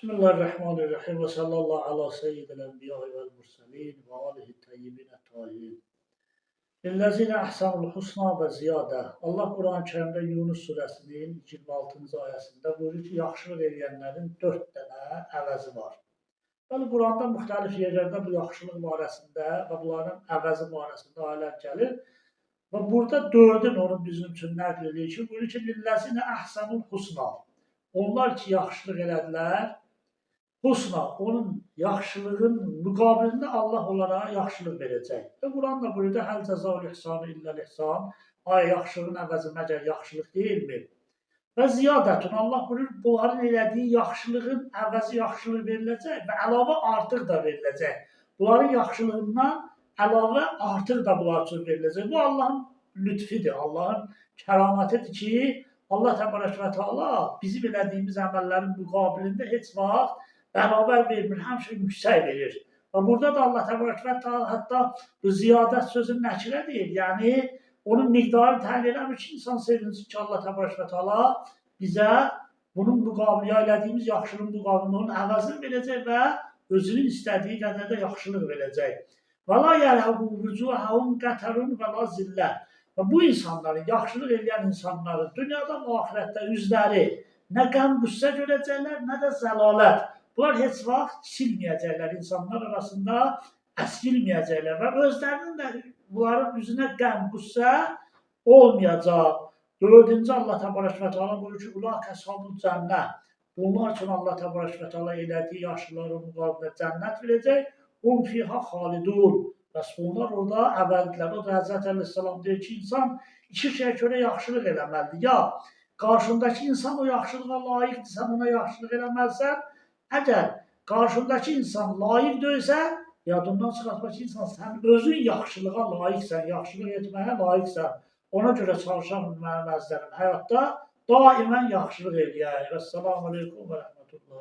Bismillahirrahmanirrahim ve sallallahu ala seyyidil enbiya vel murselin ve alihi tayyibin tahirin. Lillezine ahsanul husna ve ziyade. Allah Quran-ı Kerimdə Yunus surəsinin 26-cı ayəsində buyurur ki, yaxşılıq edənlərin 4 dənə əvəzi var. Bəli, Quranda müxtəlif yerlərdə bu yaxşılıq barəsində və bunların əvəzi barəsində ayələr gəlir. Və burada 4-ün onu bizim üçün nəql edir ki, buyurur ki, lillezine ahsanul husna. Onlar ki, yaxşılıq elədilər, husna, onun yaxşılığın müqabilində Allah onlara yaxşılıq verəcək. Və Quran da buyurdu, həl cəzaul ihsanı illəl ihsan. Ay, yaxşılığın əvəzi məgər yaxşılıq deyilmi? Və ziyadətun, Allah buyurur, bunların elədiyi yaxşılığın əvəzi yaxşılıq veriləcək və əlavə artıq da veriləcək. Bunların yaxşılığından əlavə artıq da bunlar üçün veriləcək. Bu Allahın lütfidir, Allahın kəramətidir ki, Allah təbarək və teala bizim elədiyimiz əməllərin müqabilində heç vaxt bərabər vermir, həmişə yüksək verir. Və burada da Allah təbarək və teala hətta bu ziyadət sözünü nəkirə deyir. Yəni, onun miqdarı təyin eləmir ki, insan sevinsin ki, Allah təbarək və teala bizə bunun müqabilində, elədiyimiz yaxşılığın müqabilində onun əvəzini verəcək və özünün istədiyi qədər də yaxşılıq verəcək. Və la yəlhəbu vücuhəhum qəterun və la zillə. Və bu insanların, yaxşılıq edən insanların dünyada və axirətdə üzləri nə qəm qüssə görəcəklər, nə də zəlalət. Bunlar heç vaxt silməyəcəklər, insanlar arasında əskilməyəcəklər və özlərinin də bunların üzünə qəm qüssə olmayacaq. 4-cü Allah təbarək və teala buyurur ki, ulaq əshabul cənnət. Bunlar üçün Allah təbarək və teala elədiyi yaxşıların müqabilində cənnət verəcək. Hum fiha xalidun. Bəs bunlar orada əbədidirlər. O da Həzrət Əleyhisselam deyir ki, insan iki şeyə görə yaxşılıq eləməlidir. Ya qarşındakı insan o yaxşılığa layiqdir, sən ona yaxşılıq eləməlisən. Əgər qarşındakı insan layiq deyilsə, yadından çıxartma ki, insan sən özün yaxşılığa layiqsən, yaxşılıq etməyə layiqsən. Ona görə çalışan mənim əzizlərim həyatda daimən yaxşılıq eləyək. Vəssalamu aleykum və rəhmətullah.